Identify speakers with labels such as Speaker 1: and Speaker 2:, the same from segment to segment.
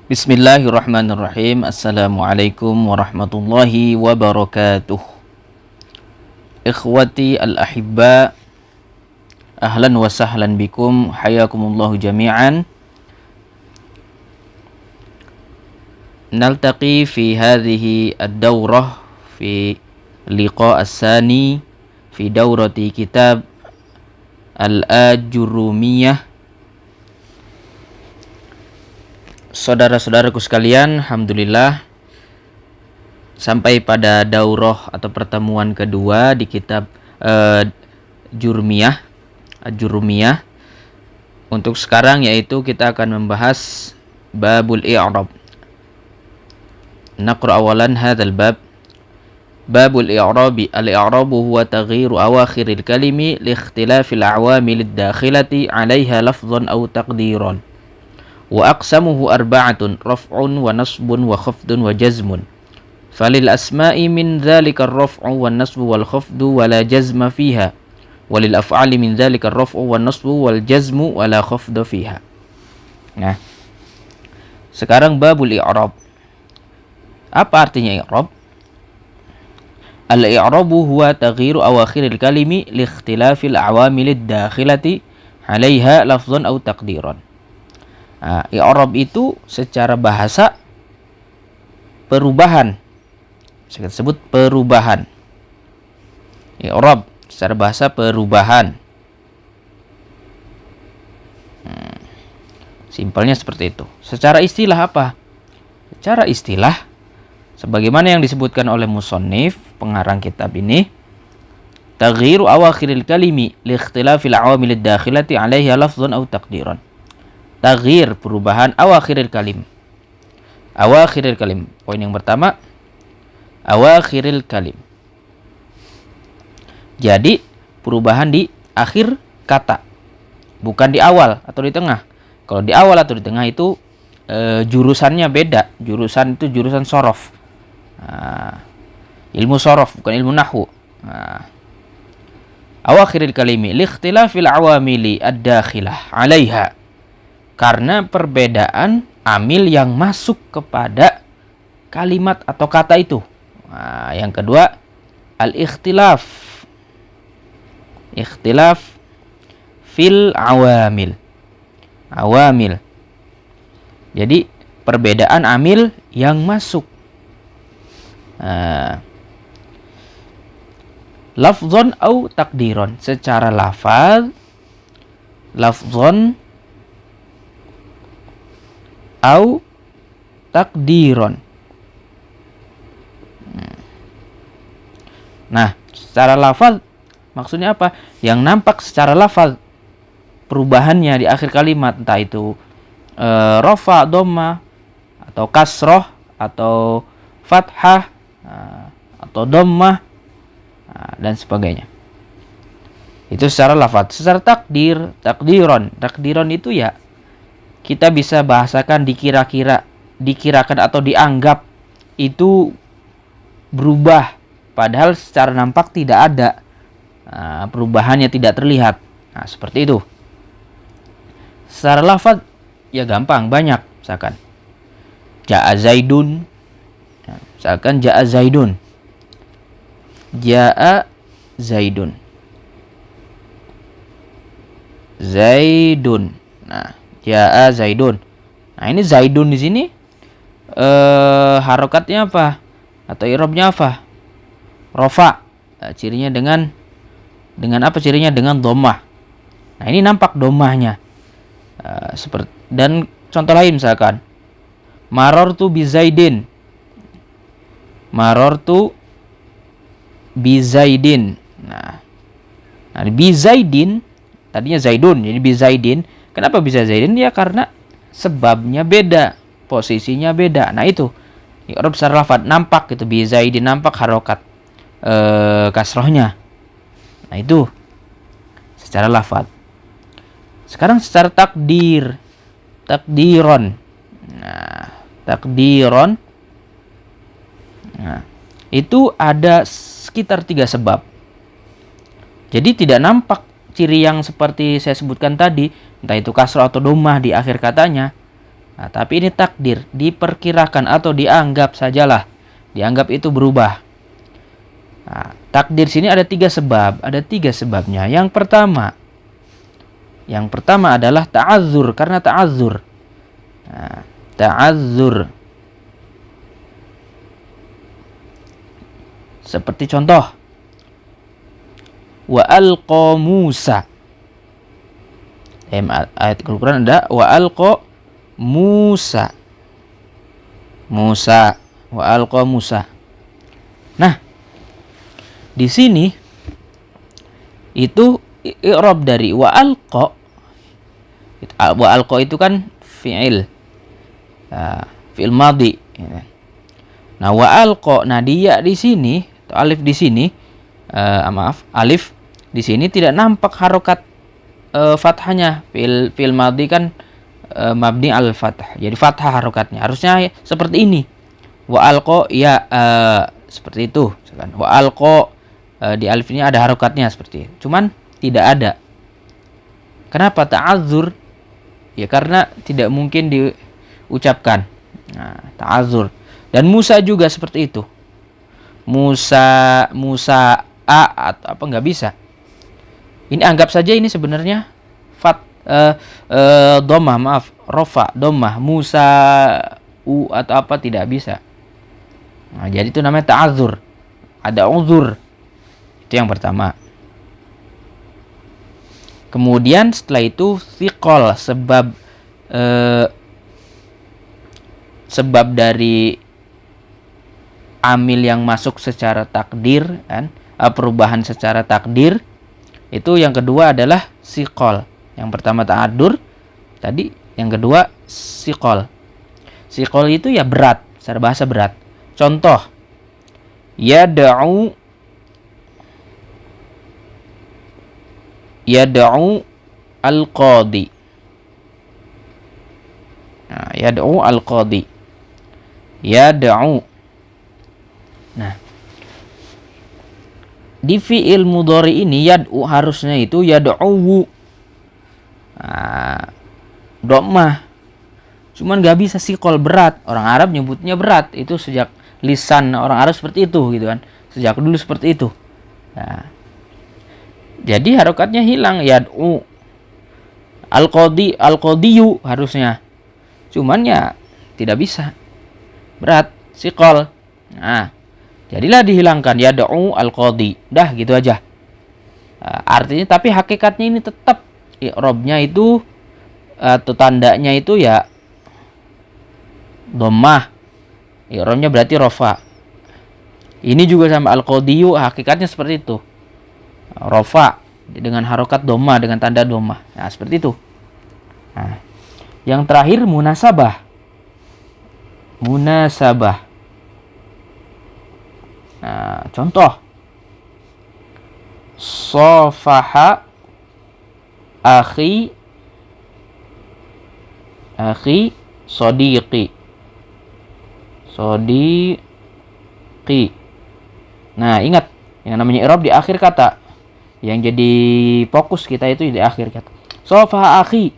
Speaker 1: Bismillahirrahmanirrahim. Assalamualaikum warahmatullahi wabarakatuh. Ikhwati al-ahibba, ahlan wa sahlan bikum, hayakumullahu jami'an. Naltaqi fi hadhihi ad-dawrah fi liqa' as-sani fi dawrati kitab al-Ajurumiyah. Saudara-saudaraku sekalian, alhamdulillah sampai pada daurah atau pertemuan kedua di kitab Jurumiyah. Untuk sekarang yaitu kita akan membahas babul i'rab. Naqra awalan hadzal bab. Babul i'rabi. Al-i'rabu huwa taghyiru awakhiril kalimi li ikhtilafil awamilid dakhilati 'alaiha lafdhan aw taqdiran. Wa aqsamuhu arba'atun raf'un wa nasbun wa khafdun wa jazmun. Falil asma'i min dzalika ar-raf'u wan nasbu wal khafdu wa la jazma fiha. Walil af'ali min dzalika ar-raf'u wan nasbu wal jazmu wa la khafdu fiha. Nah, sekarang babul i'rab. Apa artinya i'rab? Al-i'rabu huwa taghyiru awakhiril kalimi li ikhtilafil awamilid dakhilati 'alaiha lafdhan aw taqdiran. I'rab itu secara bahasa perubahan. Saya sebut perubahan. I'rab secara bahasa perubahan. Simpelnya seperti itu. Secara istilah apa? Secara istilah sebagaimana yang disebutkan oleh musannif, pengarang kitab ini, taghyiru awakhiril kalimi li ikhtilafil awamilid dakhilati 'alaiha lafdhan aw taqdiran. Taghyir, perubahan awakhiril kalim. Awakhiril kalim. Poin yang pertama, awakhiril kalim. Jadi, perubahan di akhir kata, bukan di awal atau di tengah. Kalau di awal atau di tengah itu jurusannya beda. Jurusan itu jurusan sorof. Ilmu sorof, bukan ilmu nahwu. Awakhiril kalimi li ikhtilafil awamili ad-dakhilah 'alaiha. Karena perbedaan amil yang masuk kepada kalimat atau kata itu. Yang kedua, al-ikhtilaf. Ikhtilaf fil awamil. Awamil. Jadi perbedaan amil yang masuk. Lafzon au takdiron. Secara lafaz, lafzon au takdiron. Nah, secara lafaz maksudnya apa? Yang nampak secara lafaz perubahannya di akhir kalimat, entah itu rafa, dhamma, atau kasroh, atau fathah, atau dhammah, dan sebagainya. Itu secara lafaz. Secara takdir, takdiron itu ya kita bisa bahasakan dikirakan atau dianggap itu berubah, padahal secara nampak tidak ada, perubahannya tidak terlihat. Nah, seperti itu. Secara lafaz ya gampang, banyak. Misalkan ja'a zaidun, misalkan ja'a zaidun, ja'a zaidun, zaidun. Nah, ja'a zaidun. Nah, ini zaidun di sini harokatnya apa? Atau i'rabnya apa? Rafa. Cirinya dengan apa cirinya? Dengan dhammah. Nah, ini nampak dhammahnya. Seperti, dan contoh lain misalkan marartu bi zaidin. Marartu bi zaidin. Nah, bi zaidin tadinya zaidun, jadi bi zaidin. Kenapa bisa zaidin? Ya karena sebabnya beda, posisinya beda. Nah, itu i'rab secara lafaz nampak gitu, bi zaidin nampak harokat kasrohnya. Nah, itu secara lafaz. Sekarang secara takdir, takdiron. Nah, takdiron. Nah, itu ada sekitar 3 sebab. Jadi tidak nampak ciri yang seperti saya sebutkan tadi, entah itu kasrah atau dhammah di akhir katanya, Nah, tapi ini takdir, diperkirakan atau dianggap sajalah. Dianggap itu berubah. Nah, takdir sini ada 3 sebab, ada 3 sebabnya. Yang pertama adalah ta'azzur, karena ta'azzur. Nah, ta'azzur. Seperti contoh, wa alqa Musa. Ayat Al-Quran ada wa alqa Musa. Wa alqa Musa. Nah, di sini itu i'rab dari wa alqa. Wa alqa itu kan fi'il. Fi'il madhi. Nah, wa alqa, nah dia di sini, alif di sini, alif di sini tidak nampak harokat fathahnya. Fi'il madhi kan mabni al fathah. Jadi fathah harokatnya. Harusnya seperti ini. Wa alqa ya seperti itu. Wa alqa di alif ini ada harokatnya seperti itu. Cuman tidak ada. Kenapa ta'azzur? Ya karena tidak mungkin diucapkan. Nah, ta'azzur. Dan Musa juga seperti itu. Musa atau apa nggak bisa. Ini anggap saja ini sebenarnya dhammah, rofa, dhammah, Musa atau apa tidak bisa. Nah, jadi itu namanya ta'azzur. Ada uzur. Itu yang pertama. Kemudian setelah itu thiqal, sebab dari amil yang masuk secara takdir, kan? Perubahan secara takdir. Itu yang kedua adalah siqal. Yang pertama ta'adur tadi, yang kedua siqal. Siqal itu ya berat, secara bahasa berat. Contoh, yad'u al-qadi. Nah, yad'u al-qadi. Yad'u. Nah, di fi'il mudhari ini yad'u harusnya itu yad'u. Nah, dhammah. Cuman gak bisa siqal, berat. Orang Arab nyebutnya berat. Itu sejak lisan orang Arab seperti itu gitu kan. Sejak dulu seperti itu. Nah, jadi harokatnya hilang, yad'u. Al-qadiyu harusnya. Cuman ya tidak bisa. Berat, siqal. Nah, jadilah dihilangkan yad'u al-qadi. Dah gitu aja. Nah, artinya tapi hakikatnya ini tetap i'rabnya itu atau tandanya itu ya dhammah. I'rabnya berarti rafa. Ini juga sama al-qadiyu, hakikatnya seperti itu. Rafa dengan harokat dhammah, dengan tanda dhammah. Nah, seperti itu. Nah, yang terakhir munasabah. Nah, contoh, safaha akhi sadiqi. Nah, ingat yang namanya i'rab di akhir kata. Yang jadi fokus kita itu di akhir kata. Safaha akhi.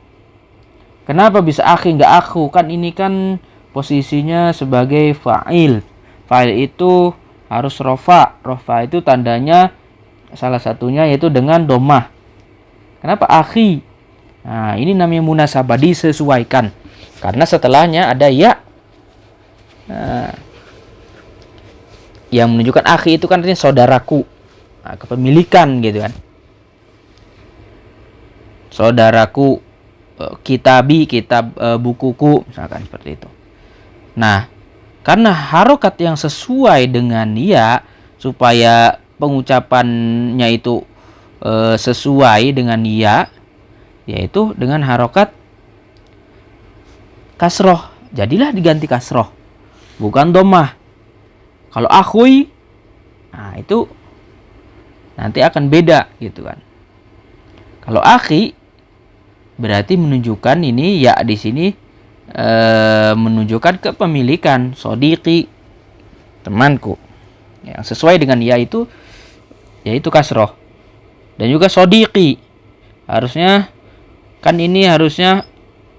Speaker 1: Kenapa bisa akhi enggak aku? Kan ini kan posisinya sebagai fa'il. Fa'il itu harus rofa. Rofa itu tandanya salah satunya yaitu dengan dhammah. Kenapa akhi? Nah, ini namanya munasabah, disesuaikan. Karena setelahnya ada ya. Nah, yang menunjukkan akhi itu kan artinya saudaraku. Nah, kepemilikan gitu kan. Saudaraku, kitab bukuku, misalkan seperti itu. Nah, karena harokat yang sesuai dengan ya, supaya pengucapannya itu sesuai dengan ya, yaitu dengan harokat kasroh. Jadilah diganti kasroh, bukan dhammah. Kalau akhui, nah itu nanti akan beda gitu kan. Kalau akhi berarti menunjukkan ini ya di sini menunjukkan kepemilikan, sodiqi, temanku. Yang sesuai dengan ya itu yaitu kasroh. Dan juga sodiqi. Harusnya kan ini harusnya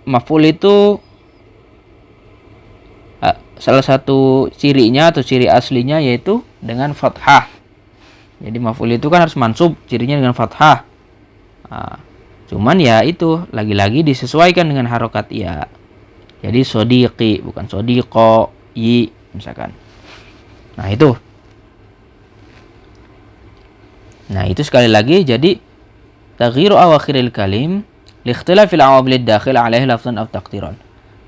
Speaker 1: maf'ul itu salah satu cirinya atau ciri aslinya yaitu dengan fathah. Jadi maf'ul itu kan harus mansub, cirinya dengan fathah. Nah, cuman ya itu lagi-lagi disesuaikan dengan harokat ya. Jadi sodiqi bukan sodiqo yi misalkan. Nah itu. Nah itu sekali lagi jadi taghyiru awakhiril kalim liikhtilafil awamil dakhil alaihi lafzan aw taqdiran.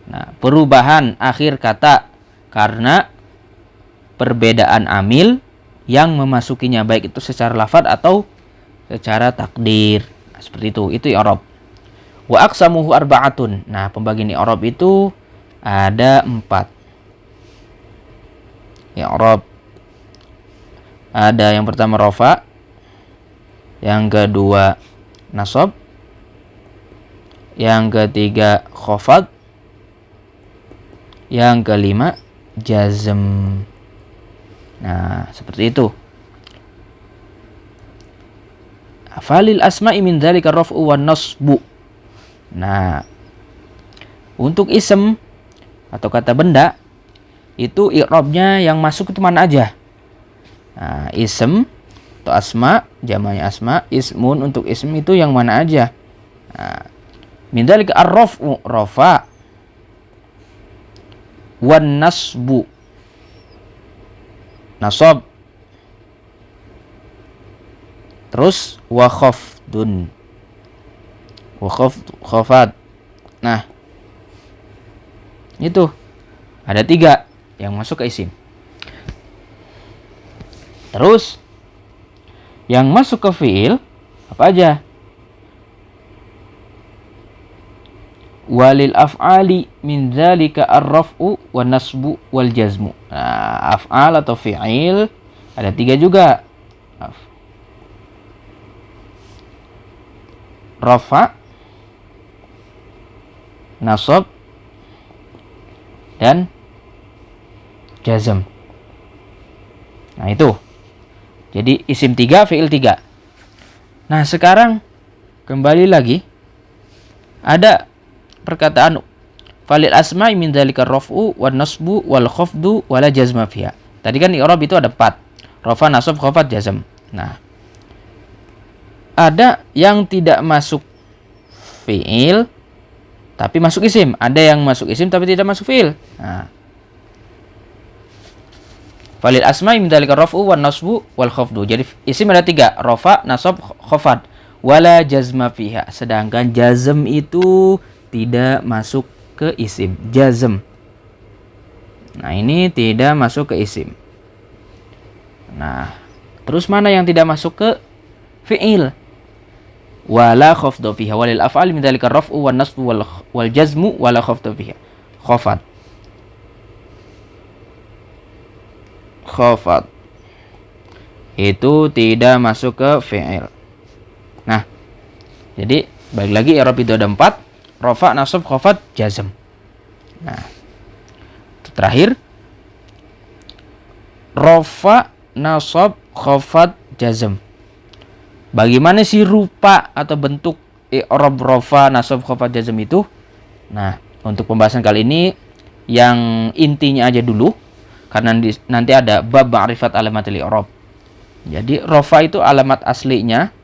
Speaker 1: Nah, perubahan akhir kata karena perbedaan amil yang memasukinya baik itu secara lafaz atau secara takdir. Nah, seperti itu. Itu i'rab. Wa aqsamuhu arba'atun. Nah, pembagian i'rab itu ada 4. I'rab ada yang pertama rafa, yang kedua nasab, yang ketiga khafad, yang kelima jazm. Nah, seperti itu. Falil asma'i min dzalika raf'u wan nasbu. Nah, untuk ism atau kata benda itu i'rabnya yang masuk itu mana aja? Nah, ism atau asma, jamaknya asma, ismun untuk ism itu yang mana aja? Nah, min dzalika ar-raf'u rafa, wan nasbu nasab, terus wa khafdun khafad. Nah, itu ada 3 yang masuk ke isim. Terus yang masuk ke fiil apa aja? Walil af'ali min dzalika ar-raf'u wan nasbu wal jazmu. Nah, af'al atau fi'il ada 3 juga. Rafa, nasab, dan jazm. Nah, itu. Jadi isim 3, fi'il 3. Nah, sekarang kembali lagi ada perkataan falil asma'i min dzalika raf'u wan nasbu wal khafdu wala jazma fiha. Tadi kan i'rab itu ada 4. Rafa, nasab, khafad, jazm. Nah, ada yang tidak masuk fi'il tapi masuk isim, ada yang masuk isim tapi tidak masuk fi'il. Nah, falil asma'i min dzalika raf'u wan nasbu wal khafdu. Jadi isim ada 3, rafa, nasab, khafad. Wala jazma fiha. Sedangkan jazm itu tidak masuk ke isim, jazm. Nah, ini tidak masuk ke isim. Nah, terus mana yang tidak masuk ke fi'il? Wala khafdu fiha walil af'al min dzalika raf'u wan nasbu wal jazmu wala khafdu fiha. Khafad. Khafad itu tidak masuk ke fi'il. Nah, jadi balik lagi i'rab itu ada 4. Rafa, nasab, khafad, jazm. Nah, itu terakhir. Rafa, nasab, khafad, jazm. Bagaimana sih rupa atau bentuk i'rab rafa, nasab, khafad, jazm itu? Nah, untuk pembahasan kali ini yang intinya aja dulu, karena nanti ada bab ma'rifat alamatil i'rab. Jadi rafa itu alamat aslinya.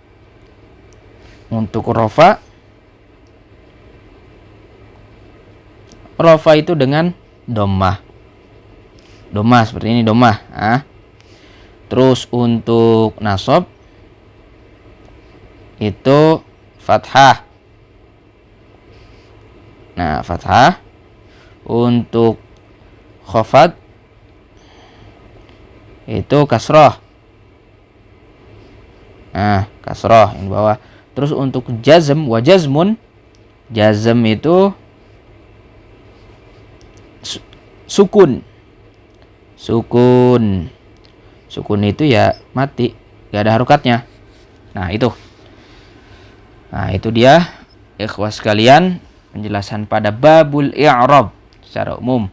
Speaker 1: Untuk rafa itu dengan dhammah. Dhammah seperti ini, dhammah. Nah, terus untuk nasab itu fathah. Nah, fathah. Untuk khafad itu kasrah. Nah, kasrah yang bawah. Terus untuk jazm wa jazmun, jazm itu sukun. Sukun itu ya mati, gak ada harokatnya. Nah, itu. Nah, itu dia ikhwas sekalian penjelasan pada babul i'rab secara umum.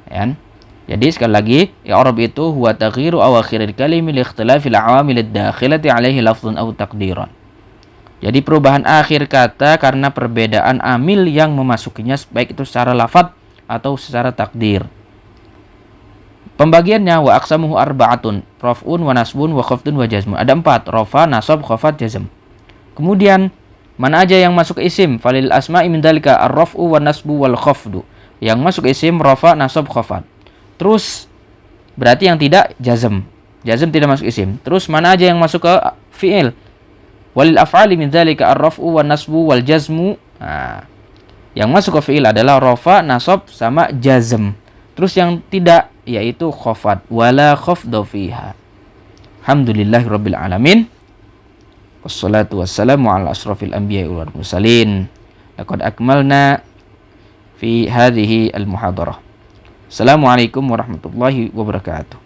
Speaker 1: Ya. Jadi sekali lagi, i'rab itu huwa taghyiru awakhiril kalimi li ikhtilafil awamil ad-dakhilati alaihi lafdhun aw taqdiran. Jadi perubahan akhir kata karena perbedaan amil yang memasukinya baik itu secara lafaz atau secara takdir. Pembagiannya wa aqsamuhu arba'atun, raf'un wa nasbun wa khafdun wa jazmun. Ada 4, rafa, nasab, khafad, jazm. Kemudian mana aja yang masuk isim? Falil asma'i min dzalika ar-raf'u wa nasbu wal khafdu. Yang masuk isim rafa, nasab, khafad. Terus berarti yang tidak jazm. Jazm tidak masuk isim. Terus mana aja yang masuk ke fi'il? Walil af'ali min dzalika ar-raf'u wa nasbu wal jazmu. Nah, yang masuk ke fi'il adalah rafa, nasab sama jazm. Terus yang tidak yaitu khafad, wala khafda fiha. Alhamdulillahirabbil alamin. Wassalatu wassalamu ala asrafil anbiya'i wal mursalin. Laqad akmalna fi hadhihi al muhadarah. Assalamualaikum warahmatullahi wabarakatuh.